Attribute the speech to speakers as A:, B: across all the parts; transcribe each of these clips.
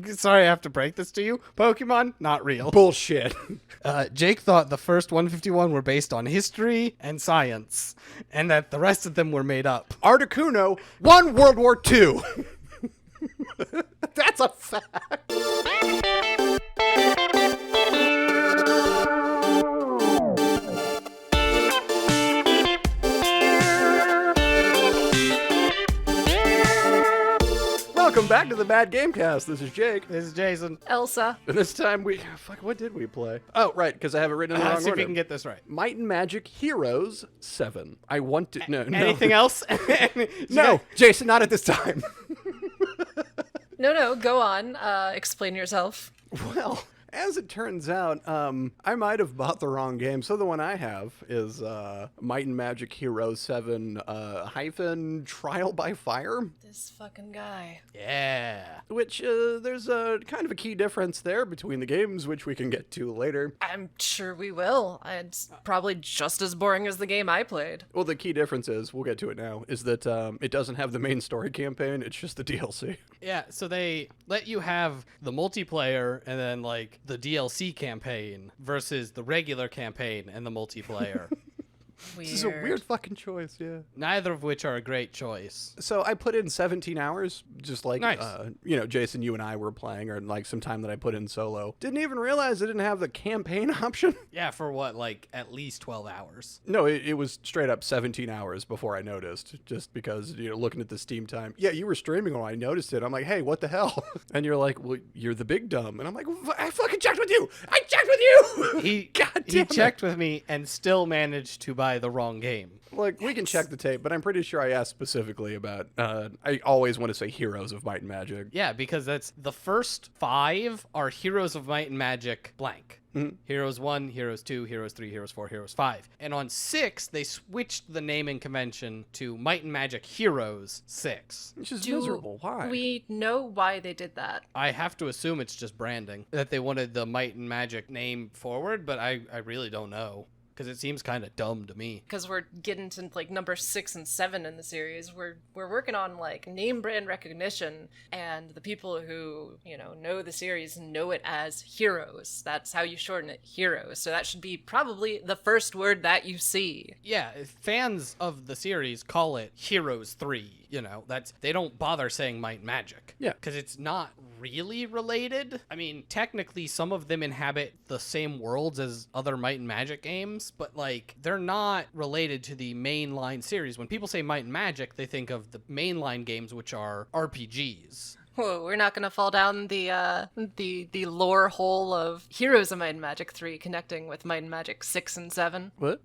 A: Sorry I have to break this to you. Pokemon, not real.
B: Bullshit.
A: Jake thought the first 151 were based on history and science, and that the rest of them were made up.
B: Articuno won World War II. That's a fact. Welcome back to the Bad Gamecast. This is Jake.
A: This is Jason.
C: Elsa.
B: And this time what did we play? Oh, right, because I have it written in the wrong
A: See if
B: order.
A: you can get this right.
B: Might and Magic Heroes 7. I want to... No.
A: Anything else?
B: No, Jason, not at this time.
C: No, go on. Explain yourself.
B: Well, as it turns out, I might have bought the wrong game. So the one I have is Might and Magic Heroes 7 hyphen Trial by Fire.
C: This fucking guy.
A: Yeah.
B: Which there's a kind of a key difference there between the games, which we can get to later.
C: I'm sure we will. It's probably just as boring as the game I played.
B: Well, the key difference is, we'll get to it now, is that it doesn't have the main story campaign. It's just the DLC.
A: Yeah, so they let you have the multiplayer and then, like, the DLC campaign versus the regular campaign and the multiplayer.
C: Weird.
B: This is a weird fucking choice, yeah.
A: Neither of which are a great choice.
B: So I put in 17 hours, just like,
A: Nice.
B: Jason, you and I were playing, or like some time that I put in solo. Didn't even realize I didn't have the campaign option.
A: Yeah, for what, like, at least 12 hours?
B: No, it was straight up 17 hours before I noticed, just because, looking at the Steam time. Yeah, you were streaming when I noticed it. I'm like, hey, what the hell? And you're like, well, you're the big dumb. And I'm like, I fucking checked with you. I checked with you.
A: He checked with me and still managed to buy the wrong game.
B: Like, we can check the tape, but I'm pretty sure I asked specifically about, I always want to say Heroes of Might and Magic.
A: Yeah, because that's the first 5 are Heroes of Might and Magic blank.
B: Mm-hmm.
A: Heroes 1, Heroes 2, Heroes 3, Heroes 4, Heroes 5. And on 6, they switched the naming convention to Might and Magic Heroes 6.
B: Which is
C: Do
B: miserable. Why?
C: we know why they did that?
A: I have to assume it's just branding, that they wanted the Might and Magic name forward, but I really don't know. Because it seems kind of dumb to me.
C: Because we're getting to like number 6 and 7 in the series. We're working on like name brand recognition, and the people who know the series know it as Heroes. That's how you shorten it, Heroes. So that should be probably the first word that you see.
A: Yeah, fans of the series call it Heroes 3. They don't bother saying Might and Magic.
B: Yeah.
A: Because it's not really related. I mean, technically, some of them inhabit the same worlds as other Might and Magic games, but, like, they're not related to the mainline series. When people say Might and Magic, they think of the mainline games, which are RPGs.
C: Whoa, we're not gonna fall down the lore hole of Heroes of Might and Magic 3 connecting with Might and Magic 6 and 7.
B: What?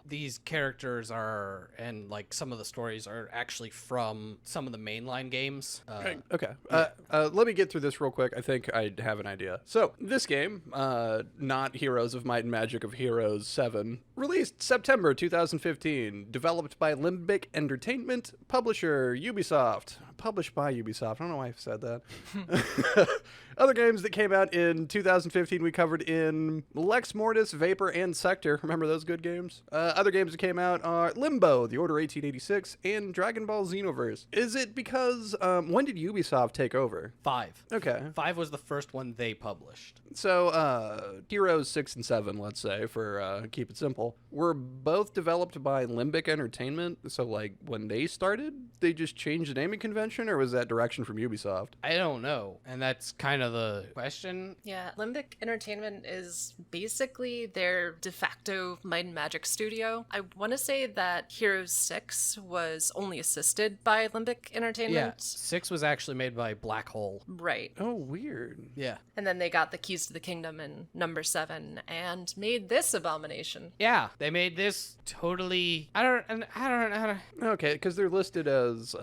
A: These characters are, and, like, some of the stories are actually from some of the mainline games.
B: Okay. Let me get through this real quick. I think I have an idea. So, this game, not Heroes of Might and Magic of Heroes 7, released September 2015, developed by Limbic Entertainment, publisher Ubisoft. Published by Ubisoft. I don't know why I've said that. Other games that came out in 2015 we covered in Lex Mortis, Vapor, and Sector. Remember those good games? Other games that came out are Limbo, The Order 1886, and Dragon Ball Xenoverse. Is it because, when did Ubisoft take over?
A: 5.
B: Okay.
A: 5 was the first one they published.
B: So, Heroes 6 and 7, let's say, for keep it simple, were both developed by Limbic Entertainment. So, like, when they started, they just changed the naming convention, or was that direction from Ubisoft?
A: I don't know, and that's kind of the question.
C: Yeah, Limbic Entertainment is basically their de facto Might and Magic studio. I want to say that Heroes 6 was only assisted by Limbic Entertainment.
A: Yeah, 6 was actually made by Black Hole.
C: Right.
B: Oh, weird.
A: Yeah.
C: And then they got the keys to the kingdom in number 7 and made this abomination.
A: Yeah, they made this totally. I don't.
B: Okay, because they're listed as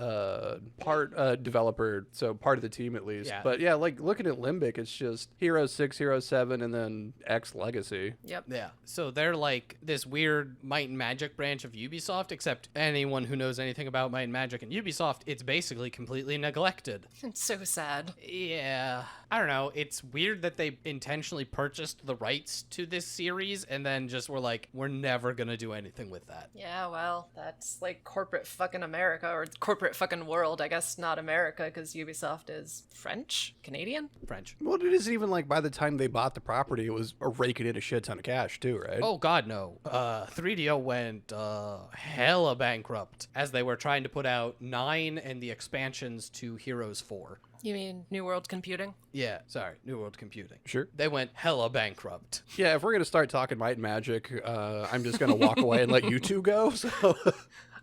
B: part developer, so part of the team at least.
A: Yeah.
B: But yeah, like looking at Limbic, it's just Heroes 6, Heroes 7, and then X Legacy.
C: Yep.
A: Yeah. So they're like this weird Might and Magic branch of Ubisoft, except anyone who knows anything about Might and Magic and Ubisoft, it's basically completely neglected.
C: It's so sad.
A: Yeah. I don't know. It's weird that they intentionally purchased the rights to this series and then just were like, we're never going to do anything with that.
C: Yeah, well, that's like corporate fucking America or corporate fucking world, I guess. US, not America, because Ubisoft is French? Canadian?
A: French.
B: Well, it isn't even like by the time they bought the property, it was raking in a shit ton of cash too, right?
A: Oh God, no. 3DO went hella bankrupt as they were trying to put out 9 and the expansions to Heroes 4.
C: You mean New World Computing?
A: Yeah, sorry, New World Computing.
B: Sure.
A: They went hella bankrupt.
B: Yeah, if we're gonna start talking Might and Magic, I'm just gonna walk away and let you two go. So,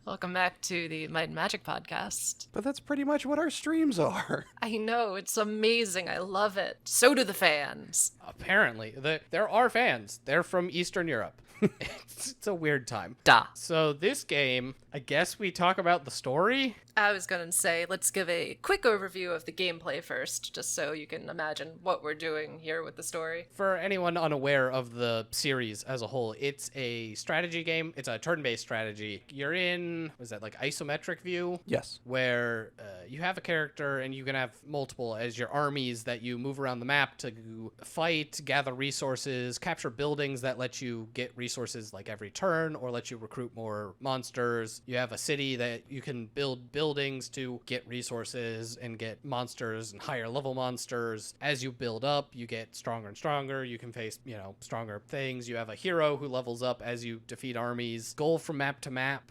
C: Welcome back to the Might and Magic podcast.
B: but that's pretty much what our streams are.
C: I know, it's amazing. I love it. So do the fans.
A: Apparently, there are fans. They're from Eastern Europe. It's a weird time.
C: Duh.
A: So this game, I guess we talk about the story.
C: I was going to say, let's give a quick overview of the gameplay first, just so you can imagine what we're doing here with the story.
A: For anyone unaware of the series as a whole, it's a strategy game. It's a turn-based strategy. You're in, was that like isometric view?
B: Yes.
A: Where you have a character and you can have multiple as your armies that you move around the map to fight, gather resources, capture buildings that let you get resources like every turn or let you recruit more monsters. You have a city that you can build buildings to get resources and get monsters and higher level monsters. As you build up, you get stronger and stronger. You can face, stronger things. You have a hero who levels up as you defeat armies. Goal from map to map.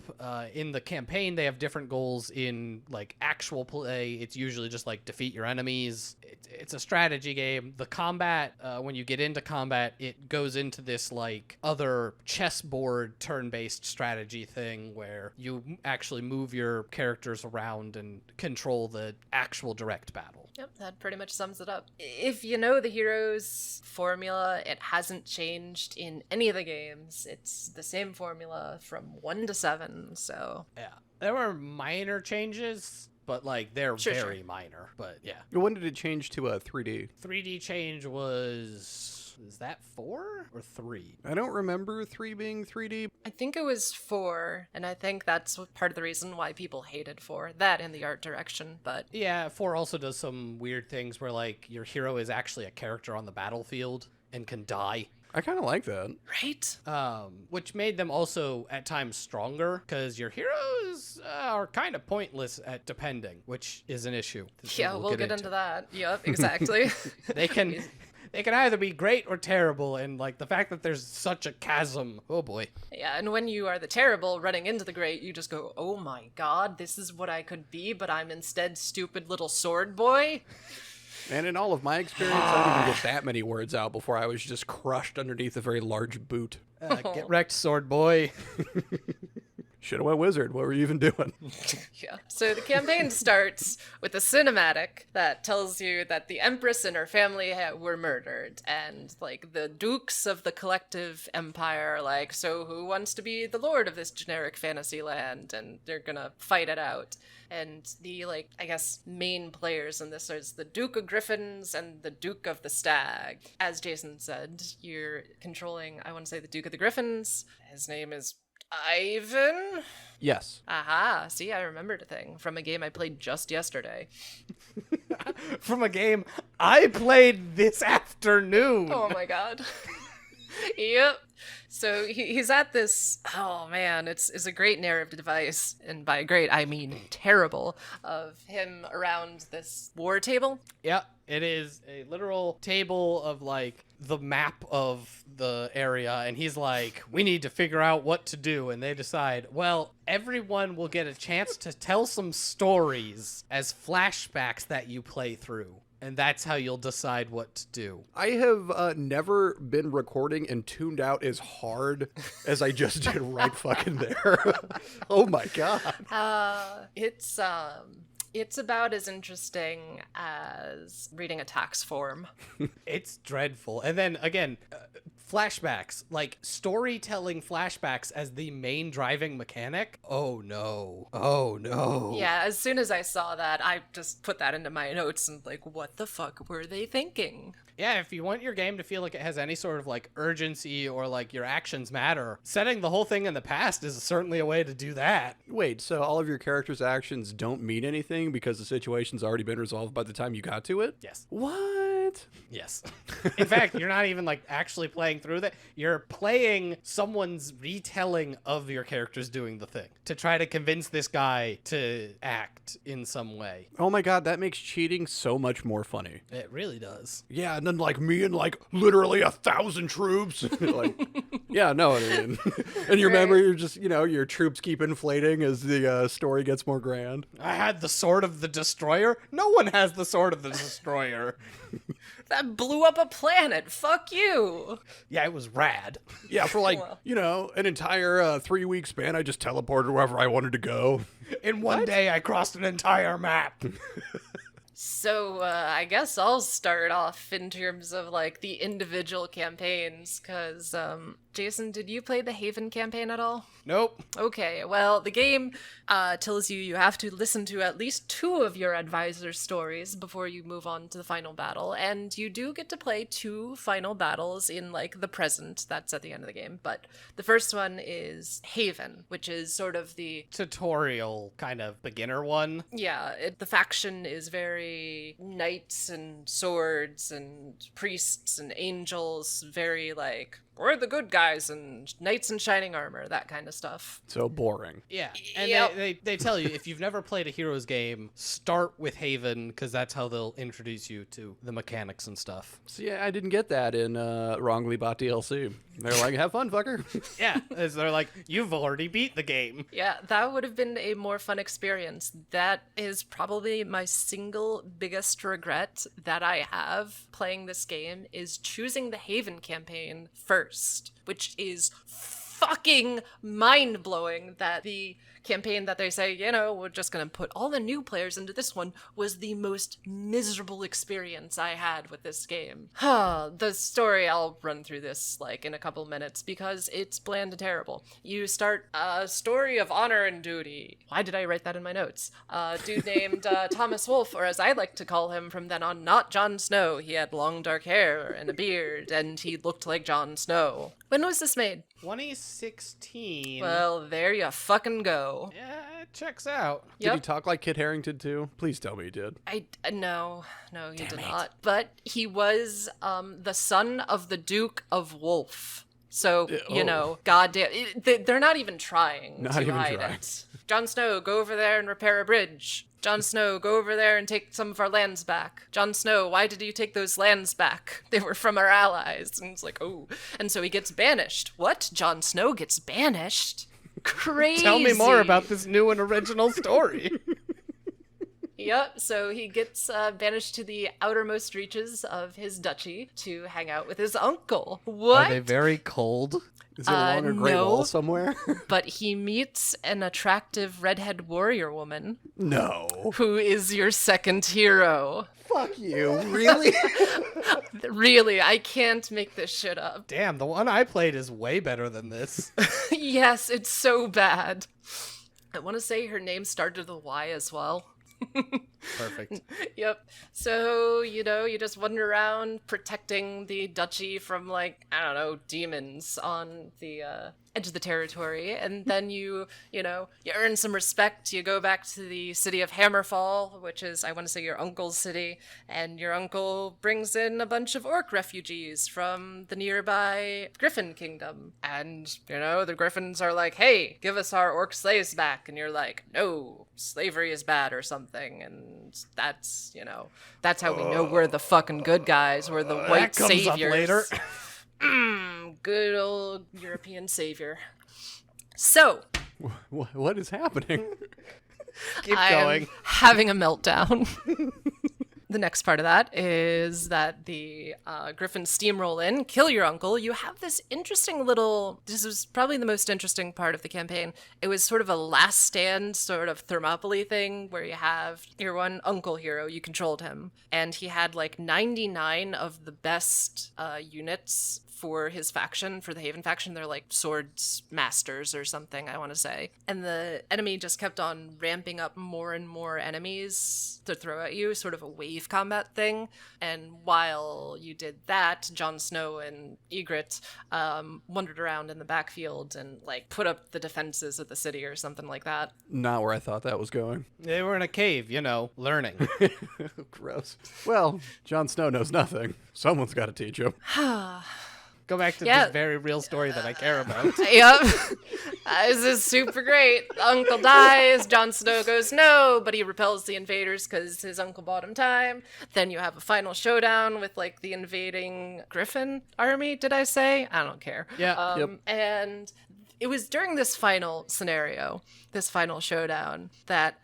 A: In the campaign, they have different goals. In like actual play, it's usually just like defeat your enemies. It's a strategy game. The combat, when you get into combat, it goes into this like other chessboard turn-based strategy thing where you actually move your characters around and control the actual direct battle.
C: Yep, that pretty much sums it up. If you know the Heroes formula, it hasn't changed in any of the games. It's the same formula from 1 to 7, so...
A: Yeah. There were minor changes, but like they're
C: Sure.
A: very minor. But yeah.
B: When did it change to a 3D?
A: 3D change was... Is that 4 or 3?
B: I don't remember 3 being 3D.
C: I think it was 4, and I think that's part of the reason why people hated 4. That and the art direction, but...
A: Yeah, 4 also does some weird things where like your hero is actually a character on the battlefield and can die.
B: I kind of like that.
C: Right?
A: Which made them also at times stronger because your heroes are kind of pointless at depending, which is an issue.
C: Yeah, we'll get into that. Yep, exactly.
A: They can either be great or terrible, and like the fact that there's such a chasm, oh boy.
C: Yeah, and when you are the terrible running into the great, you just go, oh my god, this is what I could be, but I'm instead stupid little sword boy.
B: And in all of my experience, I didn't even get that many words out before I was just crushed underneath a very large boot.
A: Get wrecked, sword boy.
B: Should have went wizard. What were you even doing?
C: Yeah. So the campaign starts with a cinematic that tells you that the Empress and her family were murdered, and like the dukes of the collective empire are like, so who wants to be the lord of this generic fantasy land? And they're gonna fight it out. And the, like, I guess, main players in this is the Duke of Griffins and the Duke of the Stag. As Jason said, you're controlling, I want to say, the Duke of the Griffins. His name is Ivan?
B: Yes.
C: Aha, see, I remembered a thing from a game I played just yesterday.
A: From a game I played this afternoon.
C: Oh my god. Yep. So he's at this, oh man, it's a great narrative device, and by great I mean terrible, of him around this war table.
A: Yeah, it is a literal table of like the map of the area, and he's like, we need to figure out what to do, and they decide, well, everyone will get a chance to tell some stories as flashbacks that you play through. And that's how you'll decide what to do.
B: I have never been recording and tuned out as hard as I just did right fucking there. Oh my god.
C: It's about as interesting as reading a tax form.
A: It's dreadful. And then again, flashbacks, like storytelling flashbacks as the main driving mechanic. Oh no. Oh no.
C: Yeah, as soon as I saw that, I just put that into my notes and like, what the fuck were they thinking?
A: Yeah, if you want your game to feel like it has any sort of like urgency or like your actions matter, setting the whole thing in the past is certainly a way to do that.
B: Wait, so all of your character's actions don't mean anything because the situation's already been resolved by the time you got to it?
A: Yes.
B: What? What?
A: Yes. In fact, you're not even like actually playing through that. You're playing someone's retelling of your characters doing the thing to try to convince this guy to act in some way.
B: Oh my god, that makes cheating so much more funny.
A: It really does.
B: Yeah, and then like me and like literally 1,000 troops. Like, yeah, no, I mean, and you remember you're just, you know, your troops keep inflating as the story gets more grand.
A: I had the sword of the destroyer. No one has the sword of the destroyer.
C: That blew up a planet. Fuck you.
A: Yeah, it was rad.
B: Yeah, for like,
C: Well.
B: you know, an entire 3-week span, I just teleported wherever I wanted to go.
A: In one day, I crossed an entire map.
C: So, I guess I'll start off in terms of, like, the individual campaigns, because, Jason, did you play the Haven campaign at all?
A: Nope.
C: Okay, well, the game tells you have to listen to at least 2 of your advisor's stories before you move on to the final battle, and you do get to play 2 final battles in, like, the present. That's at the end of the game, but the first one is Haven, which is sort of the...
A: Tutorial kind of beginner one.
C: Yeah, the faction is very knights and swords and priests and angels, very, like... we're the good guys and knights in shining armor, that kind of stuff.
B: So boring.
A: Yeah, and
C: Yep.
A: they tell you, if you've never played a Heroes game, start with Haven, because that's how they'll introduce you to the mechanics and stuff.
B: So yeah, I didn't get that in Wrongly Bought DLC. They're like, have fun, fucker.
A: Yeah, as they're like, you've already beat the game.
C: Yeah, that would have been a more fun experience. That is probably my single biggest regret that I have playing this game is choosing the Haven campaign first, which is fucking mind-blowing that the campaign that they say, you know, we're just gonna put all the new players into this one was the most miserable experience I had with this game. The story, I'll run through this like in a couple minutes because it's bland and terrible. You start a story of honor and duty. Why did I write that in my notes? A dude named Thomas Wolfe, or as I like to call him from then on, not Jon Snow. He had long dark hair and a beard and he looked like Jon Snow. When was this made?
A: 2016.
C: Well, there you fucking go.
A: Yeah, it checks out.
B: Did he
C: Yep.
B: talk like Kit Harington too? Please tell me he did.
C: No, he did
A: it.
C: not. But he was the son of the Duke of Wolf. So, you know, goddamn, they're not even trying
B: Not
C: to
B: even
C: hide
B: trying.
C: it. Jon Snow, go over there and repair a bridge. Jon Snow, go over there and take some of our lands back. Jon Snow, why did you take those lands back? They were from our allies. And it's like, oh. And so he gets banished. What? Jon Snow gets banished? Crazy.
A: Tell me more about this new and original story.
C: Yep, so he gets banished to the outermost reaches of his duchy to hang out with his uncle. What?
A: Are they very cold?
B: Is there along a Great
C: no.
B: Wall somewhere?
C: But he meets an attractive redhead warrior woman
B: No.
C: who is your second hero.
B: Fuck you. Really?
C: Really, I can't make this shit up.
A: Damn, the one I played is way better than this.
C: Yes, it's so bad. I want to say her name started with a Y as well.
A: Perfect.
C: Yep. So, you know, you just wander around protecting the duchy from, like, I don't know, demons on the edge of the territory. And then you earn some respect. You go back to the city of Hammerfall, which is, I want to say, your uncle's city. And your uncle brings in a bunch of orc refugees from the nearby Griffin Kingdom. And, you know, the Griffins are like, hey, give us our orc slaves back. And you're like, no, slavery is bad or something. And that's, you know, that's how we know we're the fucking good guys. We're the white
A: that comes up
C: saviors.
A: later.
C: Good old European savior. So,
B: What is happening?
A: Keep
C: I
A: going.
C: am having a meltdown. The next part of that is that the Griffins steamroll in, kill your uncle. You have this interesting little... This was probably the most interesting part of the campaign. It was sort of a last stand sort of Thermopylae thing where you have your one uncle hero, you controlled him, and he had like 99 of the best units for his faction, for the Haven faction. They're like swords masters or something, I want to say. And the enemy just kept on ramping up more and more enemies to throw at you, sort of a wave combat thing. And while you did that, Jon Snow and Ygritte wandered around in the backfield and like put up the defenses of the city or something like that.
B: Not where I thought that was going.
A: They were in a cave, learning.
B: Gross. Well, Jon Snow knows nothing. Someone's got to teach him.
A: Go back to
C: Yeah.
A: this very real story that I care about.
C: Yep. This is super great. Uncle dies, Jon Snow goes no, but he repels the invaders because his uncle bought him time. Then you have a final showdown with like the invading Griffin army, did I say? I don't care.
A: Yeah.
B: Yep.
C: And it was during this final scenario, this final showdown, that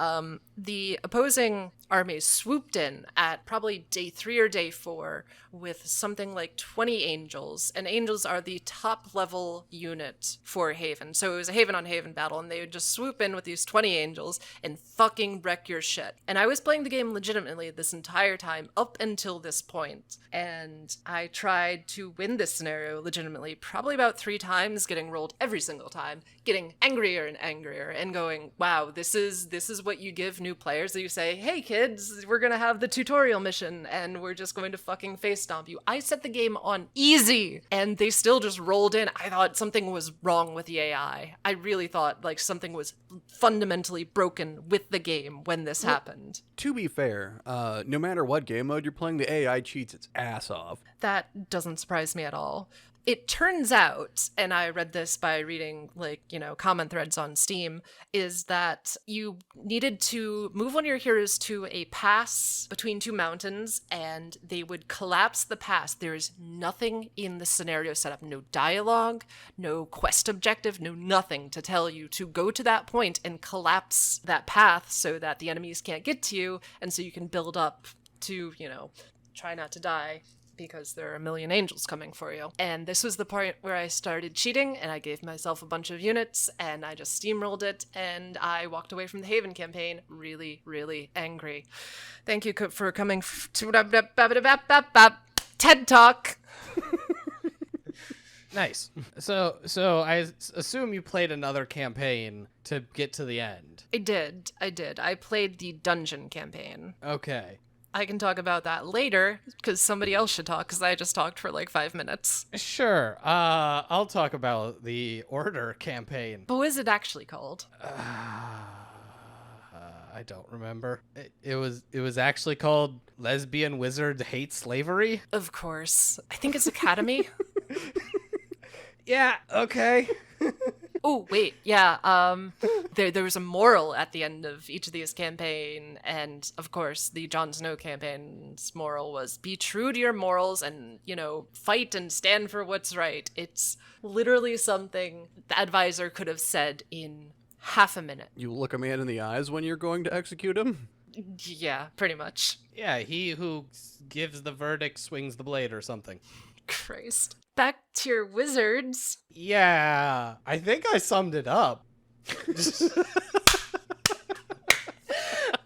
C: the opposing armies swooped in at probably day 3 or day 4 with something like 20 angels. And angels are the top level unit for Haven. So it was a Haven on Haven battle, and they would just swoop in with these 20 angels and fucking wreck your shit. And I was playing the game legitimately this entire time up until this point. And I tried to win this scenario legitimately probably about 3 times, getting rolled every single time, getting angrier and angrier, and going, wow, this is what you give new players. That you say, hey kids, we're gonna have the tutorial mission and we're just going to fucking face stomp you. I set the game on easy and they still just rolled in. I thought something was wrong with the AI. I really thought like something was fundamentally broken with the game when this happened.
B: To be fair, no matter what game mode you're playing, the AI cheats its ass off.
C: That doesn't surprise me at all. It turns out, and I read this by reading, comment threads on Steam, is that you needed to move one of your heroes to a pass between 2 mountains, and they would collapse the pass. There is nothing in the scenario set up, no dialogue, no quest objective, no nothing to tell you to go to that point and collapse that path so that the enemies can't get to you, and so you can build up to, try not to die, because there are a million angels coming for you. And this was the point where I started cheating, and I gave myself a bunch of units, and I just steamrolled it, and I walked away from the Haven campaign really, really angry. Thank you for coming to TED Talk.
A: Nice. So I assume you played another campaign to get to the end.
C: I did. I played the dungeon campaign.
A: Okay.
C: I can talk about that later, because somebody else should talk, because I just talked for like 5 minutes.
A: Sure. I'll talk about the Order campaign.
C: But what is it actually called?
A: I don't remember. It was actually called Lesbian Wizard Hate Slavery.
C: Of course. I think it's Academy.
A: Yeah, okay.
C: Oh, wait, yeah, there was a moral at the end of each of these campaign, and of course, the Jon Snow campaign's moral was be true to your morals and, fight and stand for what's right. It's literally something the advisor could have said in half a minute.
B: You look a man in the eyes when you're going to execute him?
C: Yeah, pretty much.
A: Yeah, he who gives the verdict swings the blade or something.
C: Christ. Back to your wizards.
A: Yeah, I think I summed it up.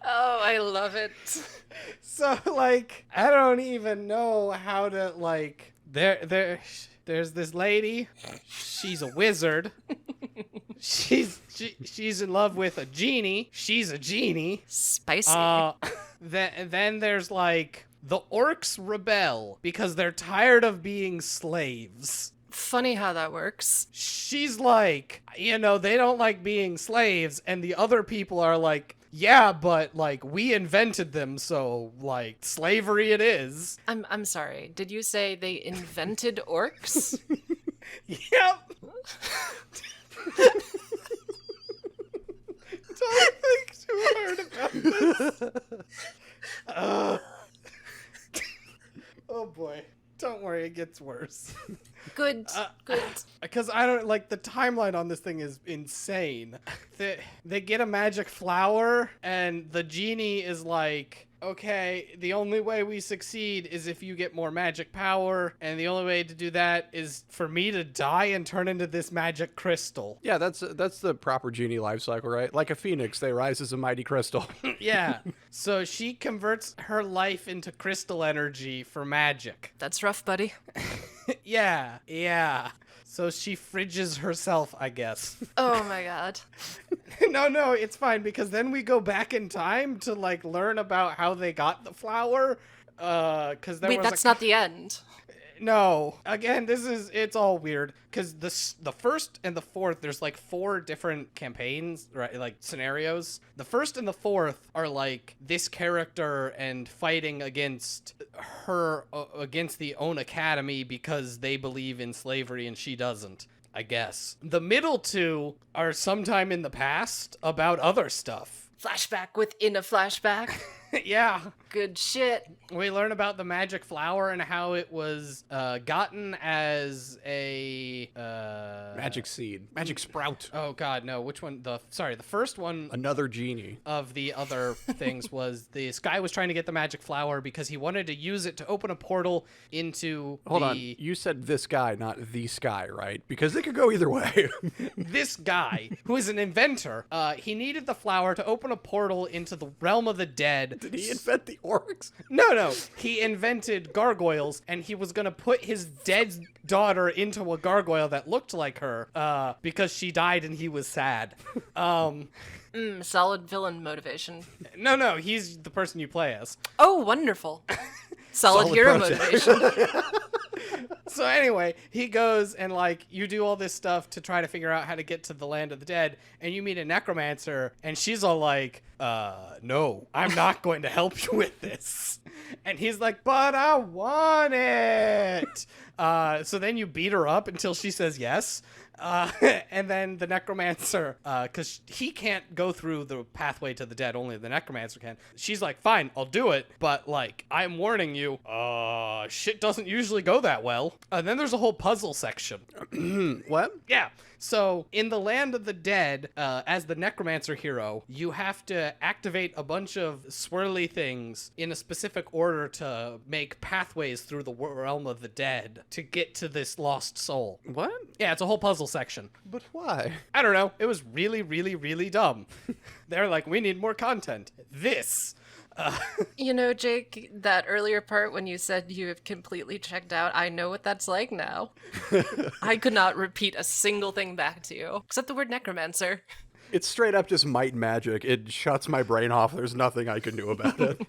C: Oh, I love it.
A: So, I don't even know how to, there's this lady. She's a wizard. She's in love with a genie. She's a genie.
C: Spicy.
A: Then there's, the orcs rebel because they're tired of being slaves.
C: Funny how that works.
A: She's like, they don't like being slaves, and the other people are like, yeah, but we invented them, so slavery it is.
C: I'm sorry. Did you say they invented orcs?
A: Yep. Don't think too hard about this. Oh boy. Don't worry, it gets worse.
C: Good.
A: Because I don't the timeline on this thing is insane. They get a magic flower, and the genie is like, okay, the only way we succeed is if you get more magic power, and the only way to do that is for me to die and turn into this magic crystal.
B: Yeah, that's the proper genie life cycle, right? Like a phoenix, they rise as a mighty crystal.
A: Yeah. So she converts her life into crystal energy for magic.
C: That's rough, buddy.
A: Yeah. So she fridges herself, I guess.
C: Oh my god.
A: No, it's fine because then we go back in time to like learn about how they got the flower. Because there
C: Wait,
A: was
C: that's not the end.
A: No, again, it's all weird because the first and the fourth, there's like 4 different campaigns, right? Like scenarios. The first and the fourth are like this character and fighting against her, against the own academy because they believe in slavery and she doesn't, I guess. The middle 2 are sometime in the past about other stuff.
C: Flashback within a flashback.
A: Yeah.
C: Good shit.
A: We learn about the magic flower and how it was gotten as a
B: Magic seed. Magic sprout.
A: Oh god, no. Which one? The first one
B: Another genie.
A: of the other things was this guy was trying to get the magic flower because he wanted to use it to open a portal into
B: Hold on. You said this guy, not the sky, right? Because it could go either way.
A: this guy who is an inventor. He needed the flower to open a portal into the realm of the dead.
B: Did he invent the orcs?
A: No. He invented gargoyles, and he was gonna put his dead daughter into a gargoyle that looked like her, because she died and he was sad.
C: Solid villain motivation.
A: No, he's the person you play as.
C: Oh, wonderful. Solid hero
B: project.
C: motivation.
A: So anyway, he goes and like you do all this stuff to try to figure out how to get to the land of the dead, and you meet a necromancer, and she's all like, no, I'm not going to help you with this. And he's like, but I want it. So then you beat her up until she says yes. And then the necromancer, because he can't go through the pathway to the dead, only the necromancer can. She's like, fine, I'll do it, but like, I'm warning you, shit doesn't usually go that well. And then there's a whole puzzle section.
B: What?
A: Yeah. So in the land of the dead, as the necromancer hero, you have to activate a bunch of swirly things in a specific order to make pathways through the realm of the dead to get to this lost soul.
B: What?
A: Yeah, it's a whole puzzle section.
B: But why?
A: I don't know. It was really, really, really dumb. They're like, we need more content. This.
C: You know, Jake, that earlier part when you said you have completely checked out, I know what that's like now. I could not repeat a single thing back to you, except the word necromancer.
B: It's straight up just might and magic. It shuts my brain off. There's nothing I can do about it.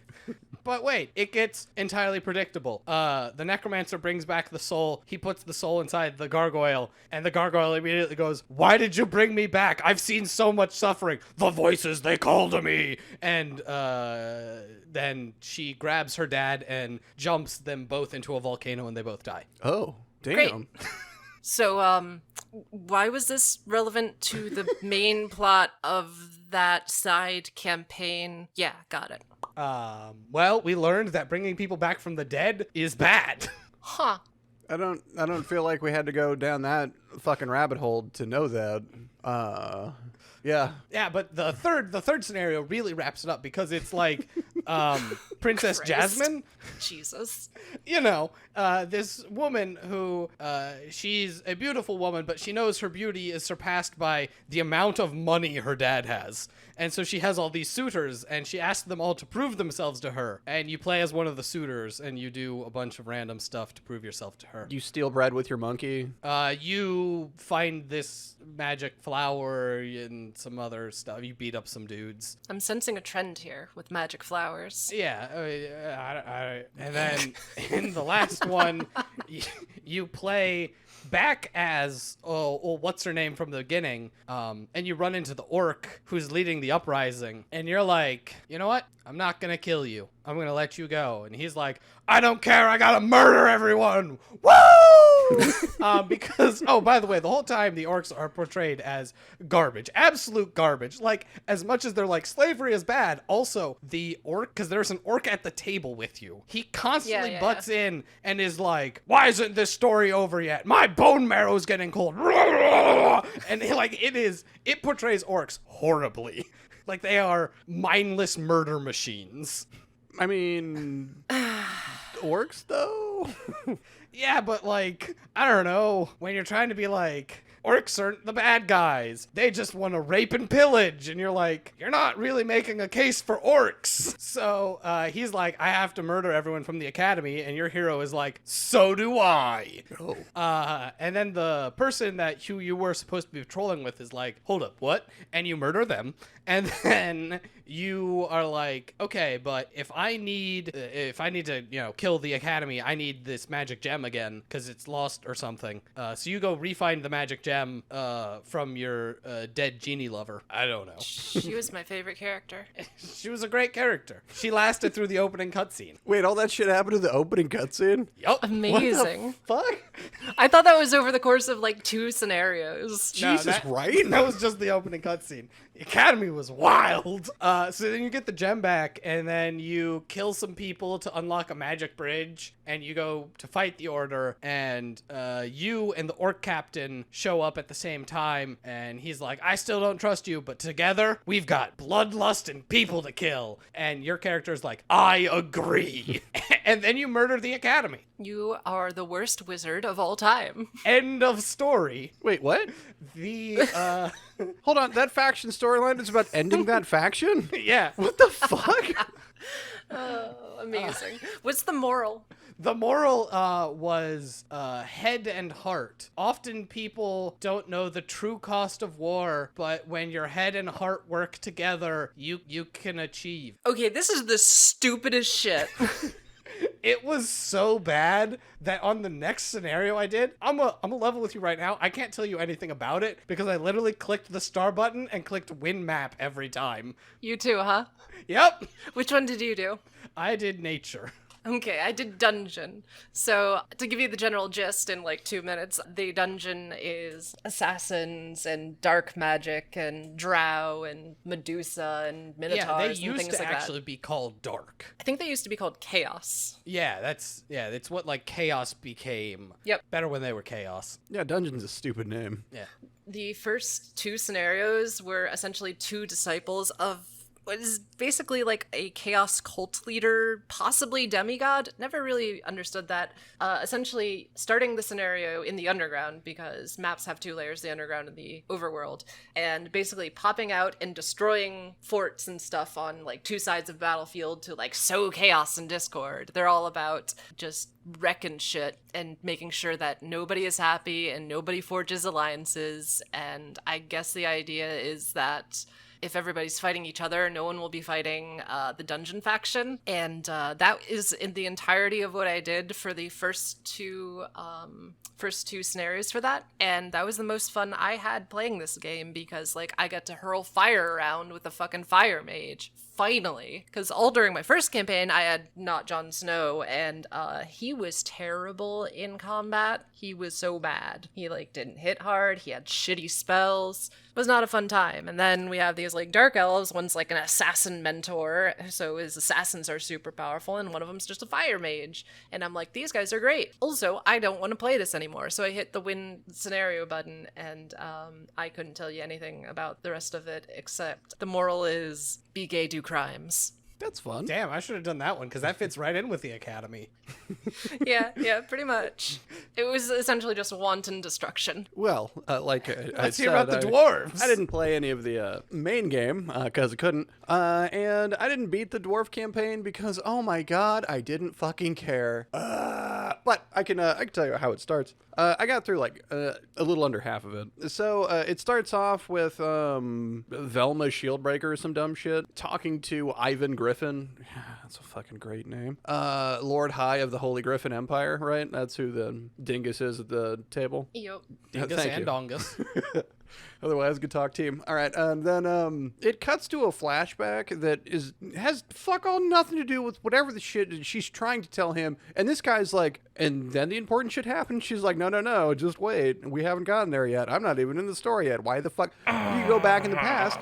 A: But wait, it gets entirely predictable. The necromancer brings back the soul. He puts the soul inside the gargoyle, and the gargoyle immediately goes, why did you bring me back? I've seen so much suffering. The voices, they call to me. And then she grabs her dad and jumps them both into a volcano, and they both die.
B: Oh, damn.
C: Great. So, why was this relevant to the main plot of that side campaign? Yeah, got it.
A: Well, we learned that bringing people back from the dead is bad.
C: Huh.
B: I don't feel like we had to go down that fucking rabbit hole to know that. Yeah.
A: Yeah, but the third scenario really wraps it up because it's like Princess
C: Christ.
A: Jasmine.
C: Jesus.
A: You know, this woman who she's a beautiful woman, but she knows her beauty is surpassed by the amount of money her dad has. And so she has all these suitors, and she asks them all to prove themselves to her. And you play as one of the suitors, and you do a bunch of random stuff to prove yourself to her.
B: You steal bread with your monkey?
A: You find this magic flower and some other stuff. You beat up some dudes.
C: I'm sensing a trend here with magic flowers.
A: Yeah. And then in the last one, you play back as what's her name from the beginning, and you run into the orc who's leading the uprising, and you're like, you know what, I'm not gonna kill you, I'm gonna let you go. And he's like, I don't care, I gotta murder everyone. Woo! Because by the way, the whole time the orcs are portrayed as garbage, absolute garbage. Like, as much as they're like slavery is bad, also the orc, because there's an orc at the table with you, he constantly butts in and is like, why isn't this story over yet? My bone marrow's getting cold. And like, it portrays orcs horribly. Like, they are mindless murder machines.
B: I mean, orcs though?
A: Yeah, but like, I don't know, when you're trying to be like, orcs aren't the bad guys. They just want to rape and pillage. And you're like, you're not really making a case for orcs. So he's like, I have to murder everyone from the academy. And your hero is like, so do I.
B: Oh.
A: And then the person who you were supposed to be patrolling with is like, hold up, what? And you murder them. And then you are like, okay, but if I need to, kill the academy, I need this magic gem again because it's lost or something. So you go re-find the magic gem from your dead genie lover. I don't know.
C: She was my favorite character.
A: She was a great character. She lasted through the opening cutscene.
B: Wait, all that shit happened in the opening cutscene?
A: Yup.
C: Amazing.
B: Fuck?
C: I thought that was over the course of like 2 scenarios.
B: Jesus, right?
A: That was just the opening cutscene. The academy was wild. So then you get the gem back, and then you kill some people to unlock a magic bridge, and you go to fight the Order, and you and the orc captain show up at the same time, and he's like, I still don't trust you, but together, we've got bloodlust and people to kill. And your character's like, I agree. And then you murder the academy.
C: You are the worst wizard of all time.
A: End of story.
B: Wait, what?
A: The,
B: Hold on, that faction storyline is about ending that faction?
A: yeah.
B: What the fuck?
C: Oh, amazing. What's the moral?
A: The moral was head and heart. Often people don't know the true cost of war, but when your head and heart work together, you can achieve.
C: Okay, this is the stupidest shit.
A: It was so bad that on the next scenario I did, I'm a level with you right now. I can't tell you anything about it because I literally clicked the star button and clicked win map every time.
C: You too, huh?
A: Yep.
C: Which one did you do?
A: I did nature.
C: Okay, I did dungeon. So, to give you the general gist in like 2 minutes, the dungeon is assassins and dark magic and drow and Medusa and minotaurs
A: Yeah, they
C: and
A: used
C: things
A: to
C: like
A: actually
C: that.
A: be called dark.
C: I think they used to be called chaos.
A: Yeah, it's what like chaos became.
C: Yep.
A: Better when they were chaos.
B: Yeah, Dungeon's a stupid name.
A: Yeah.
C: The first 2 scenarios were essentially 2 disciples of what is basically like a chaos cult leader, possibly demigod. Never really understood that. Essentially starting the scenario in the underground, because maps have 2 layers, the underground and the overworld, and basically popping out and destroying forts and stuff on like 2 sides of the battlefield to like sow chaos and discord. They're all about just wrecking shit and making sure that nobody is happy and nobody forges alliances. And I guess the idea is that if everybody's fighting each other, no one will be fighting the dungeon faction. And that is in the entirety of what I did for the first two scenarios for that. And that was the most fun I had playing this game because, like, I got to hurl fire around with a fucking fire mage. Finally. Because all during my first campaign, I had not Jon Snow, and he was terrible in combat. He was so bad. He, like, didn't hit hard. He had shitty spells. It was not a fun time. And then we have these, like, dark elves. One's, like, an assassin mentor, so his assassins are super powerful, and one of them's just a fire mage. And I'm like, these guys are great. Also, I don't want to play this anymore. So I hit the win scenario button, and I couldn't tell you anything about the rest of it, except the moral is be gay, do crimes.
B: That's fun.
A: Damn, I should have done that one because that fits right in with the academy.
C: Yeah, pretty much. It was essentially just wanton destruction.
B: Well, like I
A: Let's
B: said,
A: hear about the dwarves.
B: I didn't play any of the main game because I couldn't. And I didn't beat the dwarf campaign because, oh my god, I didn't fucking care. But I can tell you how it starts. I got through like a little under half of it. So it starts off with Velma Shieldbreaker or some dumb shit talking to Ivan Griffin. That's a fucking great name. Lord High of the Holy Griffin Empire, right? That's who the dingus is at the table.
C: Yep.
A: Dingus
B: Thank
A: and
B: you.
A: Dongus.
B: Otherwise, good talk team. All right, then it cuts to a flashback that has fuck all nothing to do with whatever the shit she's trying to tell him. And this guy's like, and then the important shit happens. She's like, no, just wait. We haven't gotten there yet. I'm not even in the story yet. Why the fuck? You go back in the past,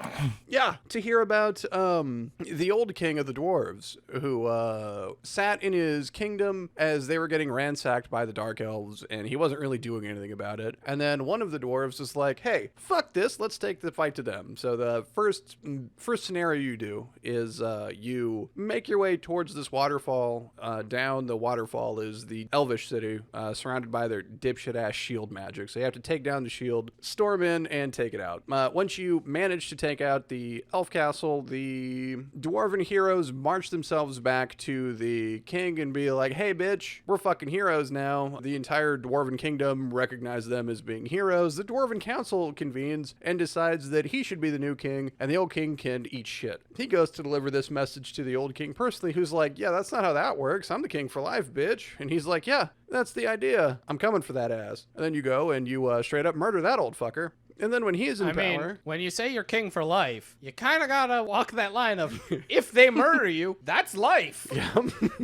B: yeah, to hear about the old king of the dwarves who sat in his kingdom as they were getting ransacked by the dark elves, and he wasn't really doing anything about it. And then one of the dwarves is like, hey, fuck this, let's take the fight to them. So the first scenario you do is you make your way towards this waterfall. Down the waterfall is the Elvish city, surrounded by their dipshit ass shield magic. So you have to take down the shield, storm in, and take it out. Once you manage to take out the elf castle, the dwarven heroes march themselves back to the king and be like, hey bitch, we're fucking heroes now. The entire dwarven kingdom recognizes them as being heroes. The dwarven council convenes and decides that he should be the new king, and the old king can eat shit. He goes to deliver this message to the old king personally, who's like, yeah, that's not how that works. I'm the king for life, bitch. And he's like, yeah, that's the idea. I'm coming for that ass. And then you go and you straight up murder that old fucker. And then when he is in power...
A: when you say you're king for life, you kind of gotta walk that line of, if they murder you, that's life.
B: Yeah.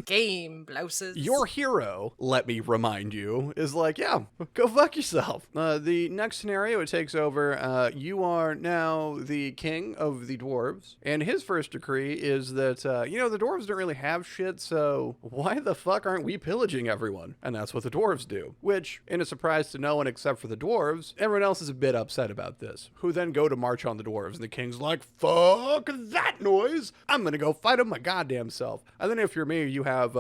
C: Game, blouses.
B: Your hero, let me remind you, is like, yeah, go fuck yourself. The next scenario, it takes over. You are now the king of the dwarves, and his first decree is that, the dwarves don't really have shit, so why the fuck aren't we pillaging everyone? And that's what the dwarves do. Which, in a surprise to no one except for the dwarves, everyone else is a bit upset about this, who then go to march on the dwarves, and the king's like, fuck that noise, I'm gonna go fight them my goddamn self. And then if you're me, you have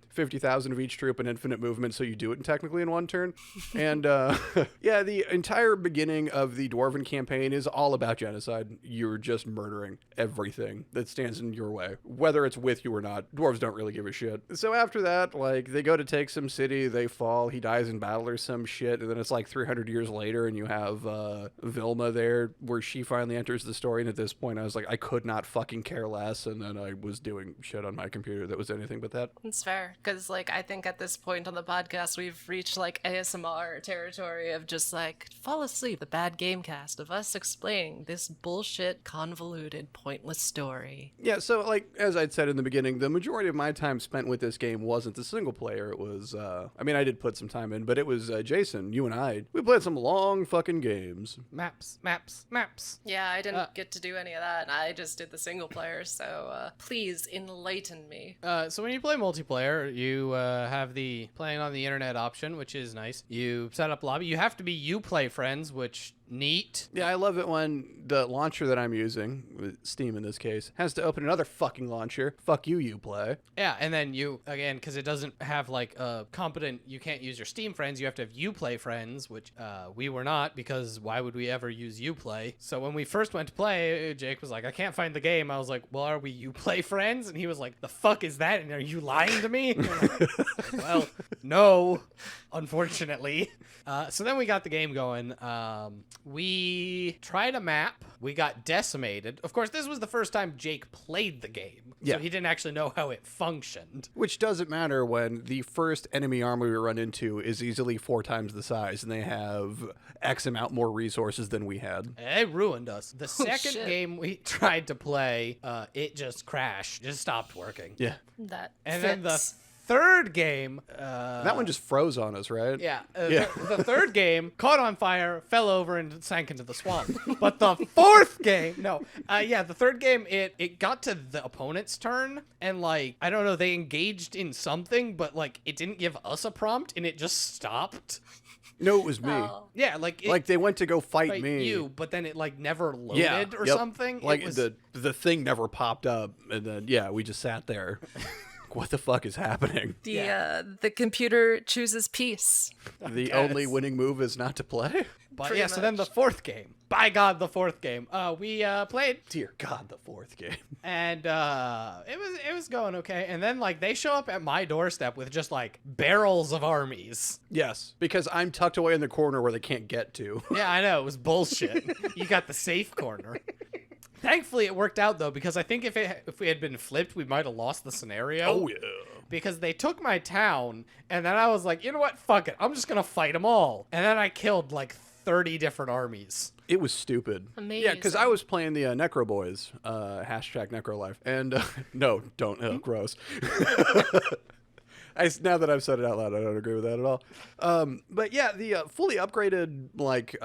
B: 50,000 of each troop and infinite movement, so you do it technically in one turn. And yeah, the entire beginning of the Dwarven campaign is all about genocide. You're just murdering everything that stands in your way, whether it's with you or not. Dwarves don't really give a shit. So after that, like, they go to take some city, they fall, he dies in battle or some shit, and then it's like 300 years later, and you have Vilma there, where she finally enters the story, and at this point I was like, I could not fucking care less, and then I was doing shit on my computer that was anything but that.
C: It's fair, because, like, I think at this point on the podcast, we've reached, like, ASMR territory of just, like, fall asleep, the bad game cast of us explaining this bullshit, convoluted, pointless story.
B: Yeah, so, like, as I'd said in the beginning, the majority of my time spent with this game wasn't the single player. It was, I mean, I did put some time in, but it was Jason, you and I. We played some long fucking games.
A: Maps.
C: Yeah, I didn't get to do any of that. I just did the single player, so please enlighten me.
A: So when you play multiplayer, you have the playing on the internet option, which is nice. You set up lobby. You have to be Uplay friends, which neat.
B: Yeah, I love it when the launcher that I'm using, with Steam in this case, has to open another fucking launcher. Fuck you, Uplay.
A: Yeah, and then you, again, because it doesn't have like a competent, you can't use your Steam friends, you have to have Uplay friends, which we were not, because why would we ever use Uplay? So when we first went to play, Jake was like, I can't find the game. I was like, well, are we Uplay friends? And he was like, the fuck is that? And are you lying to me? Well, no, unfortunately. So then we got the game going. We tried a map. We got decimated. Of course, this was the first time Jake played the game.
B: Yeah.
A: So he didn't actually know how it functioned.
B: Which doesn't matter when the first enemy army we run into is easily 4 times the size, and they have X amount more resources than we had.
A: It ruined us. The second
C: shit.
A: game we tried to play, it just crashed. Just stopped working.
B: Yeah.
C: That
A: And
C: fits.
A: then the third game...
B: that one just froze on us, right?
A: Yeah.
B: Yeah.
A: The third game caught on fire, fell over, and sank into the swamp. But the fourth game, the third game, it got to the opponent's turn, and, like, I don't know, they engaged in something, but, like, it didn't give us a prompt, and it just stopped.
B: No, it was me.
C: Oh.
A: Yeah, like...
B: Like, they went to go fight me.
A: you, but then it, like, never loaded or something.
B: Like,
A: It was...
B: the thing never popped up, and then, yeah, we just sat there. What the fuck is happening?
C: The computer chooses peace.
B: The only winning move is not to play?
A: But
C: Pretty
A: yeah, so then the
C: much.
A: fourth game. By God, the fourth game. We played,
B: Dear God, the fourth game.
A: and it was going okay. And then, like, they show up at my doorstep with just, like, barrels of armies.
B: Yes, because I'm tucked away in the corner where they can't get to.
A: Yeah, I know, it was bullshit. You got the safe corner. Thankfully, it worked out, though, because I think if we had been flipped, we might have lost the scenario.
B: Oh, yeah.
A: Because they took my town, and then I was like, you know what? Fuck it. I'm just going to fight them all. And then I killed, like, 30 different armies.
B: It was stupid.
C: Amazing.
B: Yeah, because I was playing the Necro Boys, hashtag Necrolife. And, no, don't, gross. Now that I've said it out loud, I don't agree with that at all. But yeah, the fully upgraded, like,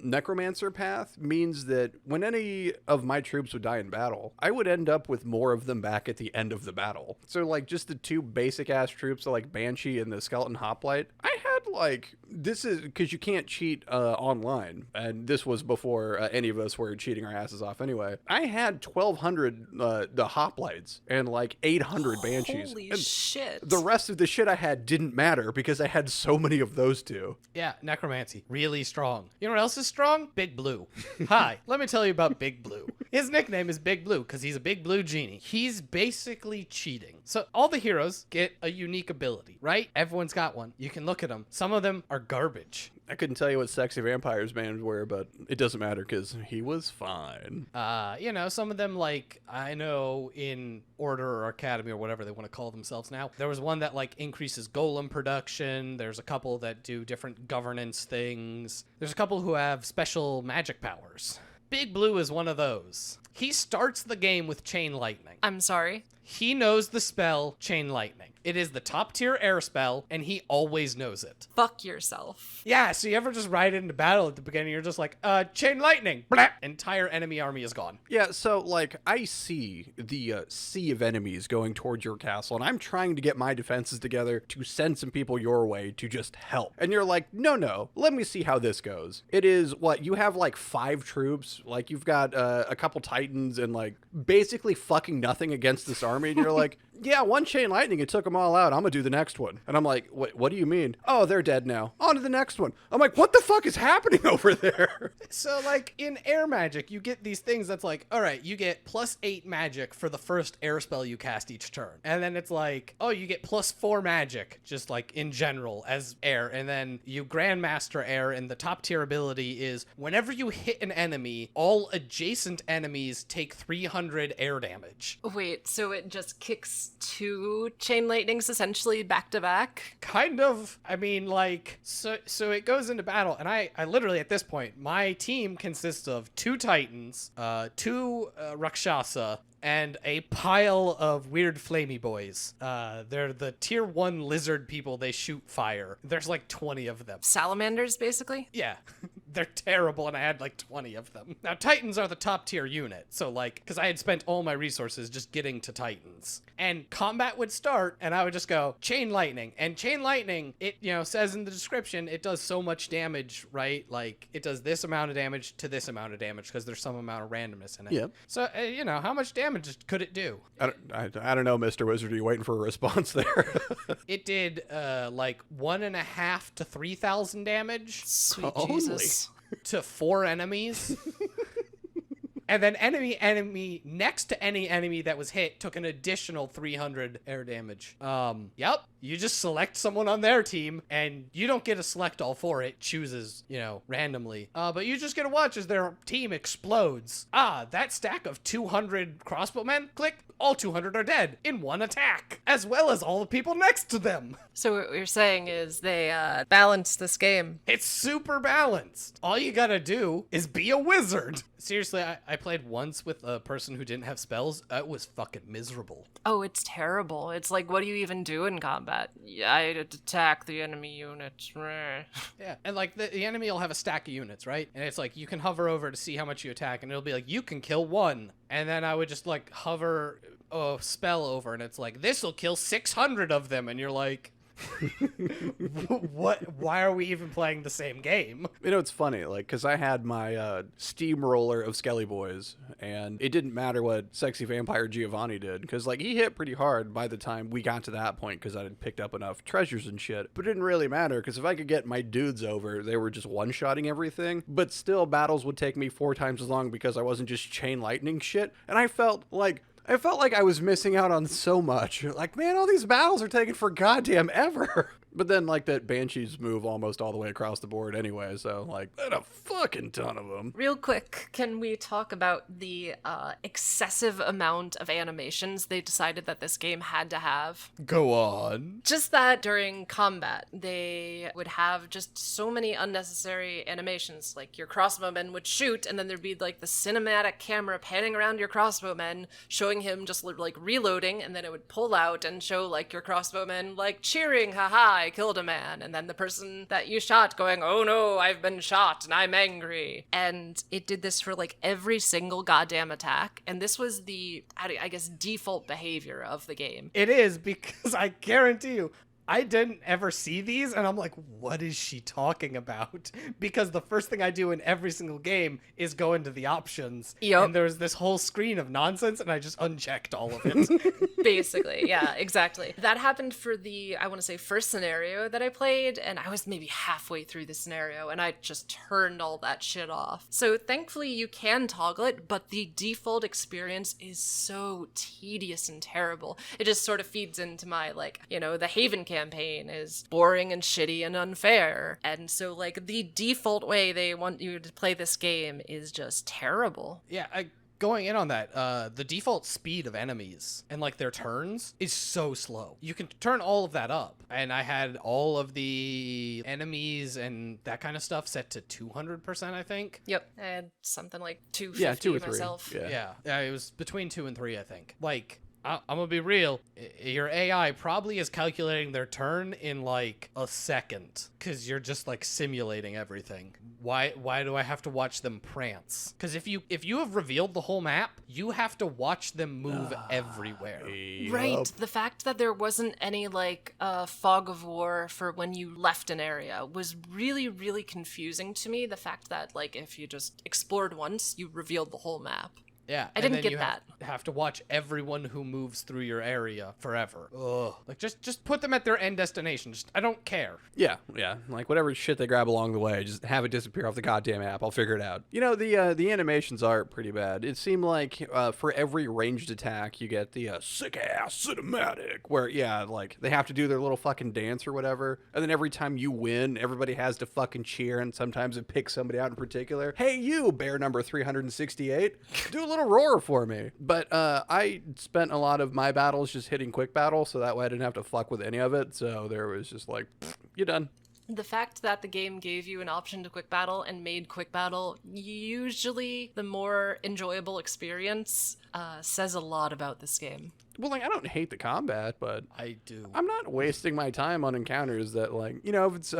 B: Necromancer path means that when any of my troops would die in battle, I would end up with more of them back at the end of the battle. So, like, just the 2 basic-ass troops, like Banshee and the Skeleton Hoplite, I had, like, this is because you can't cheat online, and this was before any of us were cheating our asses off anyway. I had 1,200 the hoplites and like 800 banshees.
C: Holy
B: And
C: shit.
B: the rest of the shit I had didn't matter because I had so many of those two.
A: Yeah, necromancy, really strong. You know what else is strong? Big Blue. Hi, let me tell you about Big Blue. His nickname is Big Blue because he's a big blue genie. He's basically cheating. So all the heroes get a unique ability, right? Everyone's got one. You can look at them. Some of them are garbage.
B: I couldn't tell you what Sexy Vampire's names were, but it doesn't matter because he was fine.
A: You know, some of them, like, I know in Order or Academy or whatever they want to call themselves now, there was one that, like, increases golem production. There's a couple that do different governance things. There's a couple who have special magic powers. Big Blue is one of those. He starts the game with Chain Lightning.
C: I'm sorry.
A: He knows the spell Chain Lightning. It is the top tier air spell, and he always knows it.
C: Fuck yourself.
A: Yeah, so you ever just ride into battle at the beginning, you're just like, Chain Lightning, blah! Entire enemy army is gone.
B: Yeah, so, like, I see the sea of enemies going towards your castle, and I'm trying to get my defenses together to send some people your way to just help. And you're like, no, let me see how this goes. It is, what, you have, like, 5 troops, like, you've got a couple titans and, like, basically fucking nothing against this army, and you're like, yeah, one Chain Lightning, it took them all out. I'm gonna do the next one. And I'm like, what do you mean? Oh, they're dead now. On to the next one. I'm like, what the fuck is happening over there?
A: So, like, in air magic, you get these things that's like, all right, you get +8 magic for the first air spell you cast each turn. And then it's like, oh, you get +4 magic, just like in general as air. And then you Grandmaster air, and the top tier ability is whenever you hit an enemy, all adjacent enemies take 300 air damage.
C: Wait, so it just kicks 2 Chain Lightnings essentially back to back?
A: Kind of. I mean, like, so it goes into battle, and I literally, at this point, my team consists of 2 Titans, 2 Rakshasa, and a pile of weird flamey boys. They're the tier 1 lizard people. They shoot fire. There's like 20 of them.
C: Salamanders, basically?
A: Yeah. They're terrible, and I had like 20 of them. Now, Titans are the top tier unit, so like, because I had spent all my resources just getting to Titans. And combat would start, and I would just go, Chain Lightning. And Chain Lightning, it, you know, says in the description, it does so much damage, right? Like, it does this amount of damage to this amount of damage, because there's some amount of randomness in it.
B: Yep.
A: So, you know, how much damage could it do?
B: I don't know, Mr. Wizard. Are you waiting for a response there?
A: It did, like, 1.5 to 3,000 damage.
C: Sweet
B: Only.
C: Jesus.
A: To 4 enemies. And then enemy next to any enemy that was hit took an additional 300 air damage. Yep. You just select someone on their team, and you don't get to select all 4. It chooses, you know, randomly. But you just get to watch as their team explodes. That stack of 200 crossbowmen, click, all 200 are dead in one attack, as well as all the people next to them.
C: So what you're saying is they balanced this game.
A: It's super balanced. All you gotta do is be a wizard. Seriously, I played once with a person who didn't have spells. It was fucking miserable.
C: Oh, it's terrible. It's like, what do you even do in combat? Yeah, I attack the enemy unit.
A: Yeah, and like the enemy will have a stack of units, right? And it's like you can hover over to see how much you attack, and it'll be like, you can kill 1. And then I would just like hover a spell over, and it's like, this will kill 600 of them. And you're like, what? Why are we even playing the same game?
B: You know, it's funny, like, because I had my steamroller of Skelly Boys, and it didn't matter what Sexy Vampire Giovanni did, because, like, he hit pretty hard by the time we got to that point, because I had picked up enough treasures and shit. But it didn't really matter, because if I could get my dudes over, they were just one-shotting everything. But still, battles would take me 4 times as long because I wasn't just chain lightning shit. And I felt like I was missing out on so much. Like, man, all these battles are taking for goddamn ever. But then, like, that Banshees move almost all the way across the board anyway, so, like, I had a fucking ton of them.
C: Real quick, can we talk about the excessive amount of animations they decided that this game had to have?
A: Go on.
C: Just that during combat, they would have just so many unnecessary animations. Like, your crossbowman would shoot, and then there'd be, like, the cinematic camera panning around your crossbowman, showing him just, like, reloading, and then it would pull out and show, like, your crossbowman, like, cheering, haha, I killed a man, and then the person that you shot going, oh no, I've been shot and I'm angry. And it did this for like every single goddamn attack, and this was the, I guess, default behavior of the game.
A: It is, because I guarantee you, I didn't ever see these, and I'm like, what is she talking about? Because the first thing I do in every single game is go into the options,
C: Yep.
A: and there's this whole screen of nonsense, and I just unchecked all of it.
C: Basically, yeah, exactly. That happened for the, I want to say, first scenario that I played, and I was maybe halfway through the scenario, and I just turned all that shit off. So thankfully you can toggle it, but the default experience is so tedious and terrible. It just sort of feeds into my, like, you know, the Haven campaign is boring and shitty and unfair. And so, like, the default way they want you to play this game is just terrible.
A: Yeah, going in on that, the default speed of enemies and like their turns is so slow. You can turn all of that up, and I had all of the enemies and that kind of stuff set to 200%, I think.
C: Yep, I had something like 250
B: Yeah, 2 or 3.
C: myself.
A: Yeah, it was between 2 and 3, I think. Like, I'm gonna be real. Your AI probably is calculating their turn in like a second, because you're just like simulating everything. Why do I have to watch them prance? Because if you have revealed the whole map, you have to watch them move everywhere.
C: Right. The fact that there wasn't any, like, fog of war for when you left an area was really, really confusing to me. The fact that, like, if you just explored once, you revealed the whole map.
A: Yeah,
C: I didn't
A: and then
C: get
A: you
C: that.
A: Have to watch everyone who moves through your area forever. Ugh. Like, just put them at their end destination. I don't care.
B: Yeah. Like whatever shit they grab along the way, just have it disappear off the goddamn app. I'll figure it out. You know, the animations are pretty bad. It seemed like for every ranged attack, you get the sick ass cinematic, where like they have to do their little fucking dance or whatever, and then every time you win, everybody has to fucking cheer, and sometimes it picks somebody out in particular. Hey, you bear number 368, do a little roar for me. But I spent a lot of my battles just hitting quick battle, so that way I didn't have to fuck with any of it. So there was just like, you're done.
C: The fact that the game gave you an option to quick battle and made quick battle usually the more enjoyable experience says a lot about this game.
B: Well, like, I don't hate the combat, but
A: I do.
B: I'm not wasting my time on encounters that, like, you know, if it's,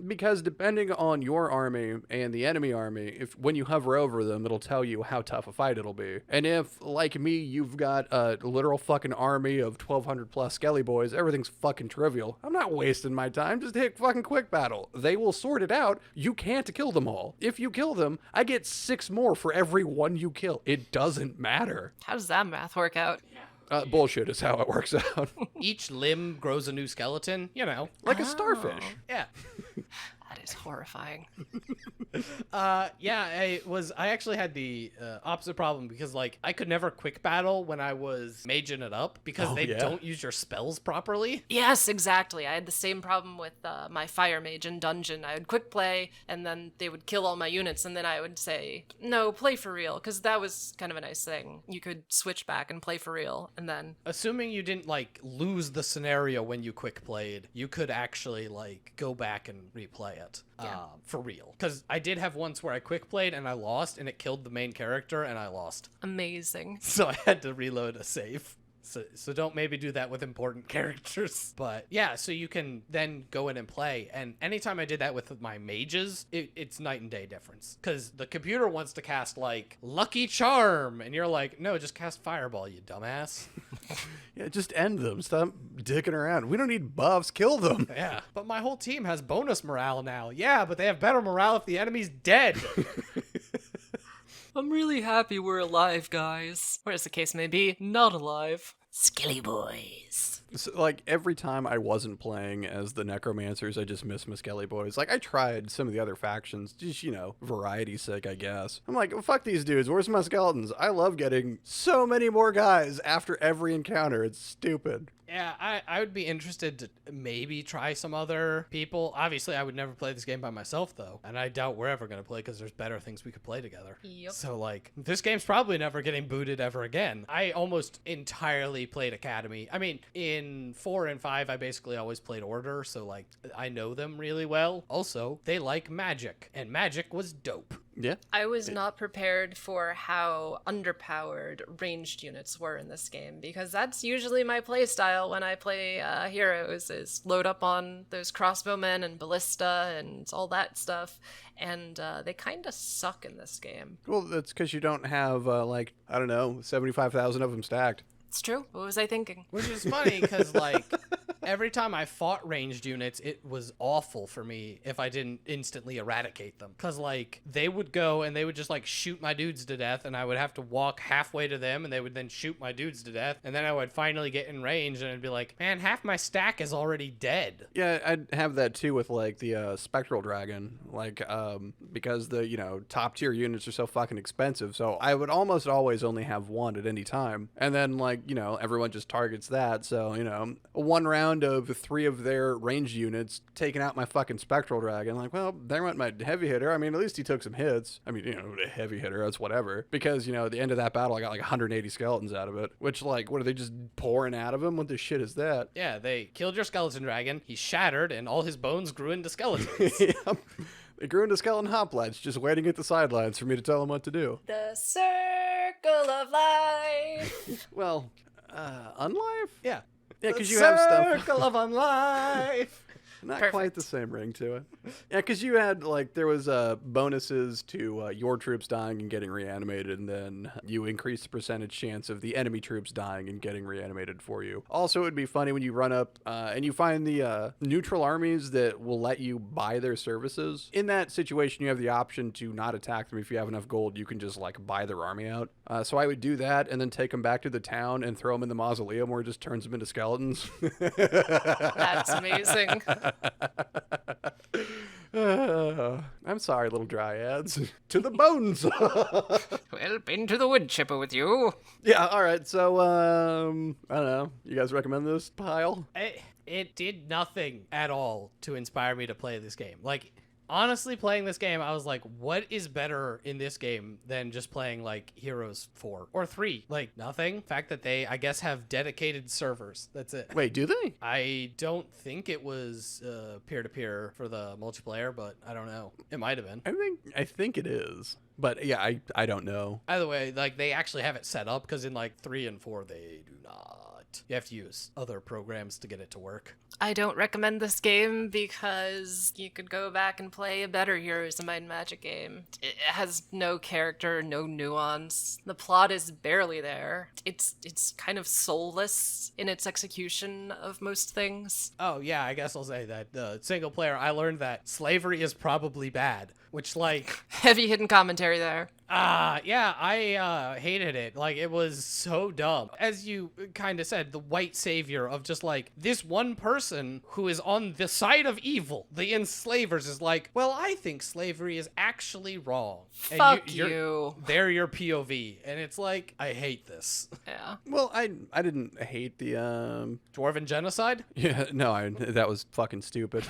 B: because depending on your army and the enemy army, if when you hover over them, it'll tell you how tough a fight it'll be. And if, like me, you've got a literal fucking army of 1,200 plus skelly boys, everything's fucking trivial. I'm not wasting my time. Just hit fucking quick battle. They will sort it out. You can't kill them all. If you kill them, I get 6 more for every one you kill. It doesn't matter.
C: How does that math work out?
B: Bullshit is how it works out.
A: Each limb grows a new skeleton, you know.
B: Like a starfish.
A: Yeah.
C: That is horrifying.
A: I actually had the opposite problem, because like I could never quick battle when I was maging it up, because they don't use your spells properly.
C: Yes, exactly. I had the same problem with my fire mage in dungeon. I would quick play, and then they would kill all my units, and then I would say, no, play for real, because that was kind of a nice thing. You could switch back and play for real, and then...
A: Assuming you didn't like lose the scenario when you quick played, you could actually like go back and replay it. For real. Because I did have once where I quick played and I lost, and it killed the main character and I lost.
C: Amazing.
A: So I had to reload a save. So don't maybe do that with important characters. But yeah, so you can then go in and play. And anytime I did that with my mages, it's night and day difference. Because the computer wants to cast like Lucky Charm. And you're like, no, just cast Fireball, you dumbass.
B: Yeah, just end them. Stop dicking around. We don't need buffs. Kill them.
A: Yeah, but my whole team has bonus morale now. Yeah, but they have better morale if the enemy's dead.
C: I'm really happy we're alive, guys. Or as the case may be, not alive. Skelly boys.
B: So, like, every time I wasn't playing as the Necromancers, I just missed my Skelly Boys. Like, I tried some of the other factions, just, you know, variety's sake, I guess. I'm like, well, fuck these dudes. Where's my skeletons? I love getting so many more guys after every encounter. It's stupid.
A: Yeah, I would be interested to maybe try some other people. Obviously, I would never play this game by myself, though. And I doubt we're ever going to play, because there's better things we could play together.
C: Yep.
A: So, like, this game's probably never getting booted ever again. I almost entirely played Academy. I mean, in 4 and 5, I basically always played Order, so, like, I know them really well. Also, they like Magic, and Magic was dope.
B: Yeah.
C: I was not prepared for how underpowered ranged units were in this game, because that's usually my playstyle when I play heroes, is load up on those crossbowmen and ballista and all that stuff, and they kind of suck in this game.
B: Well, that's because you don't have, like, I don't know, 75,000 of them stacked.
C: It's true. What was I thinking?
A: Which is funny, because, like, Every time I fought ranged units, it was awful for me if I didn't instantly eradicate them. Because, like, they would go and they would just, like, shoot my dudes to death, and I would have to walk halfway to them, and they would then shoot my dudes to death, and then I would finally get in range, and I'd be like, man, half my stack is already dead.
B: Yeah, I'd have that too with like the spectral dragon, like because the top tier units are so fucking expensive. So I would almost always only have one at any time, and then like everyone just targets that. So one round of 3 of their ranged units taking out my fucking spectral dragon. Like, well, there went my heavy hitter. I mean, at least he took some hits. I mean, a heavy hitter, that's whatever. Because at the end of that battle, I got like 180 skeletons out of it. Which like, what are they just pouring out of him? What the shit is that?
A: Yeah, they killed your skeleton dragon. He shattered, and all his bones grew into skeletons.
B: Yep. They grew into skeleton hoplites, just waiting at the sidelines for me to tell them what to do.
C: The circle of life.
B: Well, unlife?
A: Yeah.
B: Yeah, because you have stuff.
A: Circle of unlife.
B: Not
C: Perfect.
B: quite the same ring to it. Yeah, because you had, like, there was bonuses to your troops dying and getting reanimated, and then you increase the percentage chance of the enemy troops dying and getting reanimated for you. Also, it would be funny when you run up and you find the neutral armies that will let you buy their services. In that situation, you have the option to not attack them. If you have enough gold, you can just, like, buy their army out. So I would do that and then take them back to the town and throw them in the mausoleum where it just turns them into skeletons.
C: That's amazing.
B: I'm sorry, little dryads. To the bones.
C: Well, been to the wood chipper with you.
B: Yeah, all right. So, I don't know. You guys recommend this pile?
A: It did nothing at all to inspire me to play this game. Like, honestly, playing this game, I was like, what is better in this game than just playing, like, Heroes 4 or 3? Like, nothing. The fact that they, I guess, have dedicated servers. That's it.
B: Wait, do they?
A: I don't think it was peer-to-peer for the multiplayer, but I don't know. It might have been.
B: I think it is. But yeah, I don't know.
A: Either way, like, they actually have it set up, because in, like, 3 and 4, they do not. You have to use other programs to get it to work.
C: I don't recommend this game because you could go back and play a better Heroes of Might and Magic game. It has no character, no nuance. The plot is barely there. It's kind of soulless in its execution of most things.
A: Oh, yeah, I guess I'll say that. Single player, I learned that slavery is probably bad, which, like...
C: Heavy hidden commentary there.
A: Yeah, I hated it. Like, it was so dumb. As you kind of said, the white savior of just, like, this one person who is on the side of evil, the enslavers, is like, well, I think slavery is actually wrong. And
C: Fuck you.
A: They're your POV. And it's like, I hate this.
C: Yeah.
B: Well, I didn't hate the
A: Dwarven genocide?
B: Yeah, no, that was fucking stupid.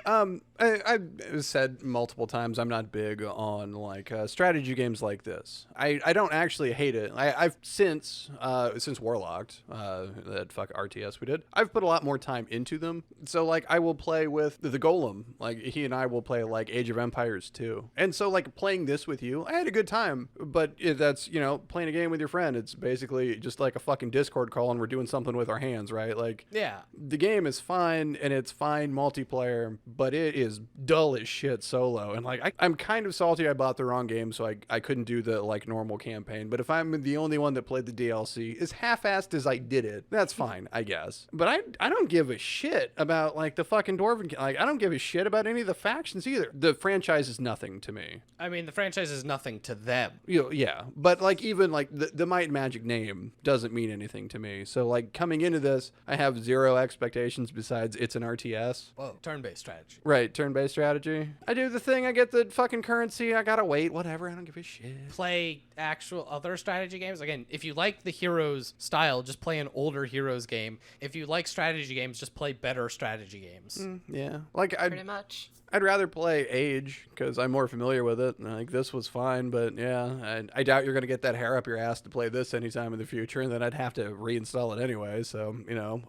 B: I said multiple times I'm not big on like strategy games like this. I don't actually hate it. I've since Warlocked, that fuck RTS we did, I've put a lot more time into them. So like I will play with the Golem. Like he and I will play like Age of Empires 2. And so like playing this with you, I had a good time. But that's playing a game with your friend. It's basically just like a fucking Discord call and we're doing something with our hands, right? Like
A: Yeah.
B: the game is fine and it's fine multiplayer, but it is dull as shit solo. And like I'm kind of salty I bought the wrong game, so I couldn't do the like normal campaign. But if I'm the only one that played the DLC, as half-assed as I did it, that's fine, I guess. But I don't give a shit about like the fucking Dwarven. Like I don't give a shit about any of the factions either. The franchise is nothing to me.
A: I mean, the franchise is nothing to them.
B: Yeah, but like even like the Might and Magic name doesn't mean anything to me. So like coming into this, I have zero expectations besides it's an RTS.
A: Whoa, turn-based strategy.
B: Right, turn-based strategy. I do the thing, I get the fucking currency, I gotta wait, whatever, I don't give a shit.
A: Play actual other strategy games. Again, if you like the Heroes style, just play an older Heroes game. If you like strategy games, just play better strategy games.
B: Yeah, like
C: Pretty much.
B: I'd rather play Age because I'm more familiar with it. Like this was fine, but yeah, I doubt you're gonna get that hair up your ass to play this anytime in the future, and then I'd have to reinstall it anyway. So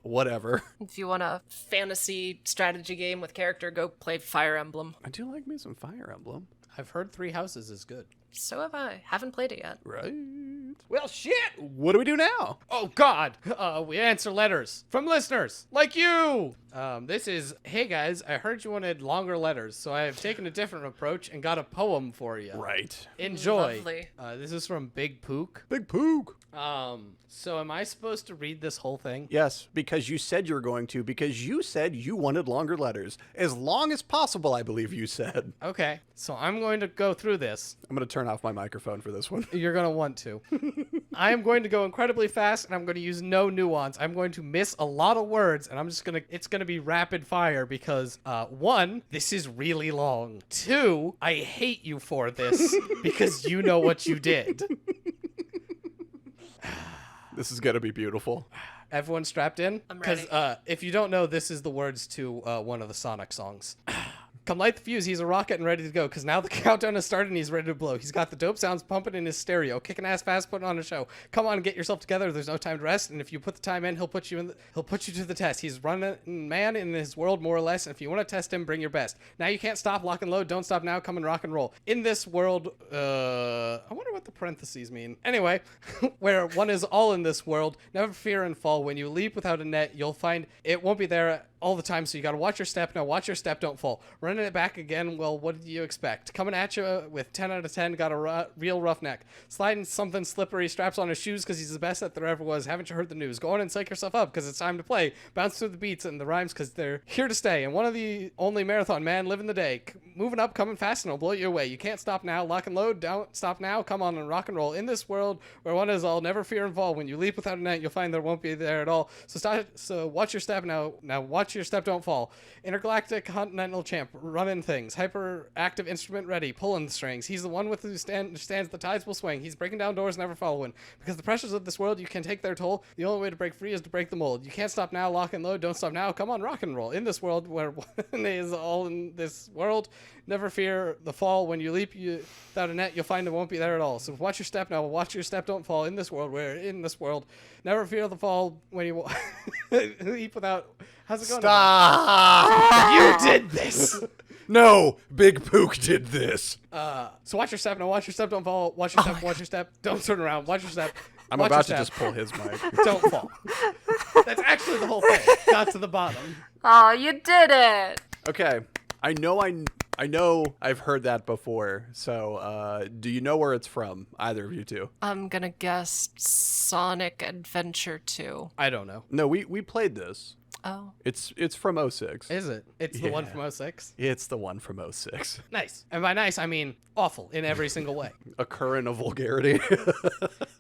B: whatever.
C: If you want a fantasy strategy game with character, go play Fire Emblem.
B: I do like me some Fire Emblem.
A: I've heard Three Houses is good.
C: So have I. Haven't played it yet.
B: Right. Well, shit. What do we do now?
A: Oh God! We answer letters from listeners like you. This is, hey guys, I heard you wanted longer letters, so I have taken a different approach and got a poem for you.
B: Right.
A: Enjoy.
C: Lovely.
A: This is from Big Pook.
B: Big Pook.
A: So am I supposed to read this whole thing?
B: Yes, because you said you were going to, because you said you wanted longer letters. As long as possible, I believe you said.
A: Okay, so I'm going to go through this.
B: I'm going to turn off my microphone for this one.
A: You're going to want to. I am going to go incredibly fast, and I'm going to use no nuance. I'm going to miss a lot of words, and it's going to be rapid fire because, 1, this is really long. 2, I hate you for this because you know what you did.
B: This is going to be beautiful.
A: Everyone strapped in?
C: I'm ready.
A: Because if you don't know, this is the words to one of the Sonic songs. Come light the fuse, he's a rocket and ready to go, because now the countdown has started and he's ready to blow. He's got the dope sounds pumping in his stereo, kicking ass fast, putting on a show. Come on, get yourself together, there's no time to rest, and if you put the time in, he'll put you to the test. He's running man in his world, more or less, and if you want to test him, bring your best. Now you can't stop, lock and load, don't stop now, come and rock and roll. In this world, I wonder what the parentheses mean. Anyway, where one is all in this world, never fear and fall. When you leap without a net, you'll find it won't be there all the time, so you gotta watch your step. Now watch your step, don't fall. Running it back again, well, what did you expect? Coming at you with 10 out of 10, got a real rough neck. Sliding something slippery, straps on his shoes because he's the best that there ever was. Haven't you heard the news? Go on and psych yourself up because it's time to play. Bounce through the beats and the rhymes because they're here to stay. And one of the only marathon man living the day. Moving up, coming fast, and it'll blow you away. You can't stop now, lock and load, don't stop now, come on and rock and roll. In this world where one is all, never fear and fall. When you leap without a net, you'll find there won't be there at all. So watch your step now. Now watch your step, don't fall. Intergalactic continental champ, running things. Hyperactive instrument ready, pulling the strings. He's the one with who stands the tides will swing. He's breaking down doors, never following. Because the pressures of this world, you can take their toll. The only way to break free is to break the mold. You can't stop now, lock and load, don't stop now, come on, rock and roll. In this world where one is all in this world, never fear the fall. When you leap without a net, you'll find it won't be there at all. So watch your step now, watch your step, don't fall. In this world never fear the fall. When you leap without... How's it going?
B: Stop!
A: You did this!
B: No, Big Pook did this.
A: So watch your step now, watch your step, don't fall. Watch your step, watch your step. Don't turn around, watch your step.
B: I'm
A: watch
B: about
A: your
B: to
A: step.
B: just pull his mic.
A: Don't fall. That's actually the whole thing. Got to the bottom.
C: Oh, you did it!
B: Okay, I know I've heard that before, so do you know where it's from, either of you two?
C: I'm gonna guess Sonic Adventure 2.
A: I don't know.
B: No, we played this.
C: Oh.
B: It's from 06.
A: Is it? It's the one
B: Yeah.
A: from 06?
B: It's the one from 06.
A: Nice. And by nice, I mean awful in every single way.
B: A current of vulgarity.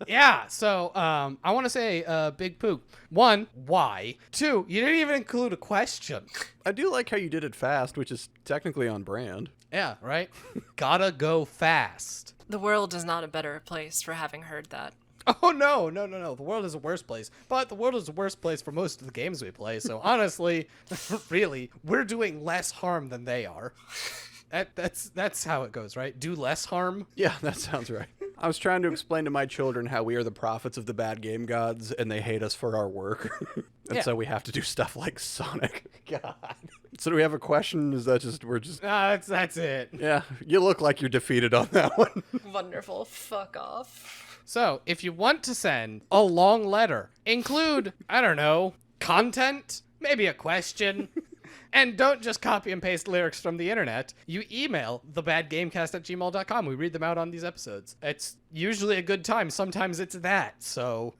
A: Yeah, so I want to say Big Poop. 1, why? 2, you didn't even include a question.
B: I do like how you did it fast, which is technically on brand.
A: Yeah, right? Gotta go fast.
C: The world is not a better place for having heard that.
A: Oh, no. The world is a worse place. But the world is a worse place for most of the games we play. So honestly, really, we're doing less harm than they are. That's how it goes, right? Do less harm.
B: Yeah, that sounds right. I was trying to explain to my children how we are the prophets of the bad game gods, and they hate us for our work. And
A: Yeah.
B: so we have to do stuff like Sonic. God. So do we have a question? Is that just, we're just...
A: That's it.
B: Yeah, you look like you're defeated on that one.
C: Wonderful. Fuck off.
A: So, if you want to send a long letter, include, I don't know, content, maybe a question, and don't just copy and paste lyrics from the internet. You email thebadgamecast@gmail.com. We read them out on these episodes. It's usually a good time. Sometimes it's that. So,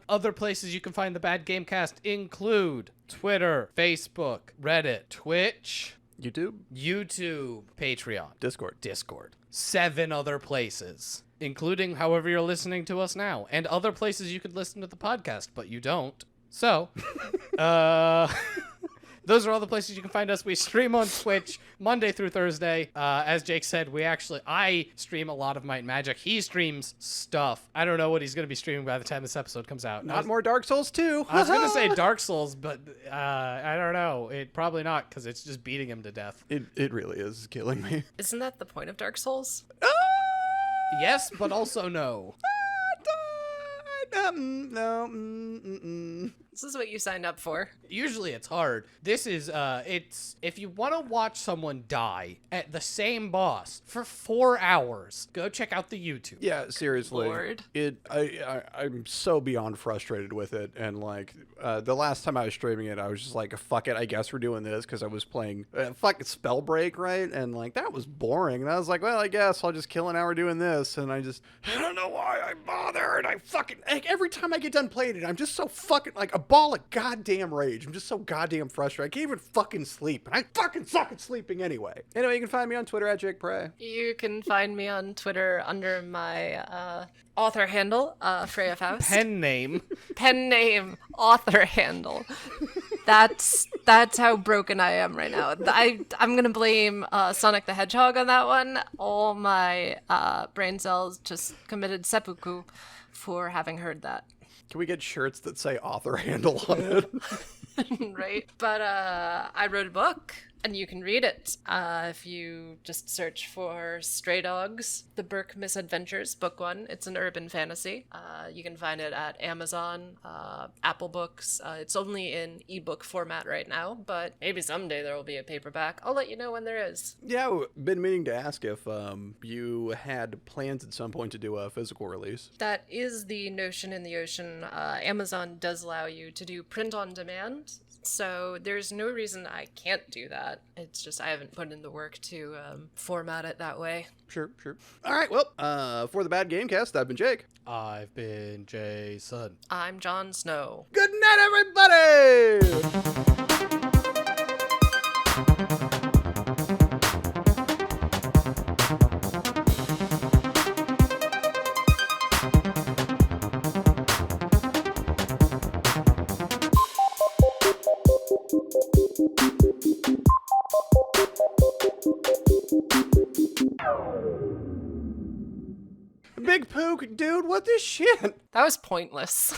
A: Other places you can find the Bad Gamecast include Twitter, Facebook, Reddit, Twitch,
B: YouTube,
A: Patreon,
B: Discord.
A: 7 other places, including however you're listening to us now, and other places you could listen to the podcast, but you don't. So, those are all the places you can find us. We stream on Twitch Monday through Thursday. As Jake said, I stream a lot of Might and Magic. He streams stuff. I don't know what he's going to be streaming by the time this episode comes out.
B: Not more Dark Souls 2.
A: I was going to say Dark Souls, but I don't know. Probably not, because it's just beating him to death.
B: It really is killing me.
C: Isn't that the point of Dark Souls?
A: Yes, but also no.
B: No.
C: This is what you signed up for.
A: Usually it's hard. This is it's if you want to watch someone die at the same boss for 4 hours, go check out the YouTube.
B: Yeah, seriously.
C: Lord.
B: I'm so beyond frustrated with it, and like the last time I was streaming it, I was just like, fuck it, I guess we're doing this because I was playing fucking Spellbreak, right? And like that was boring, and I was like, well, I guess I'll just kill an hour doing this, and I don't know why I bother, and I fucking like, every time I get done playing it, I'm just so fucking like a ball of goddamn rage. I'm just so goddamn frustrated. I can't even fucking sleep, and I fucking suck at sleeping anyway. Anyway, you can find me on Twitter at Jake Prey.
C: You can find me on Twitter under my author handle, Freya Faust.
A: Pen name.
C: Pen name, author handle. That's how broken I am right now. I'm gonna blame Sonic the Hedgehog on that one. All my brain cells just committed seppuku for having heard that.
B: Can we get shirts that say author handle on it?
C: Right? But I wrote a book, and you can read it if you just search for Stray Dogs, The Burke Misadventures, Book 1. It's an urban fantasy. You can find it at Amazon, Apple Books. It's only in ebook format right now, but maybe someday there will be a paperback. I'll let you know when there is.
B: Yeah, been meaning to ask if you had plans at some point to do a physical release.
C: That is the notion in the ocean. Amazon does allow you to do print on demand, so there's no reason I can't do that. It's just I haven't put in the work to format it that way.
B: Sure. All right, well, for the Bad Gamecast, I've been Jake.
A: I've been Jason.
C: I'm Jon Snow.
B: Good night, everybody! Big Pook, dude, what the shit?
C: That was pointless.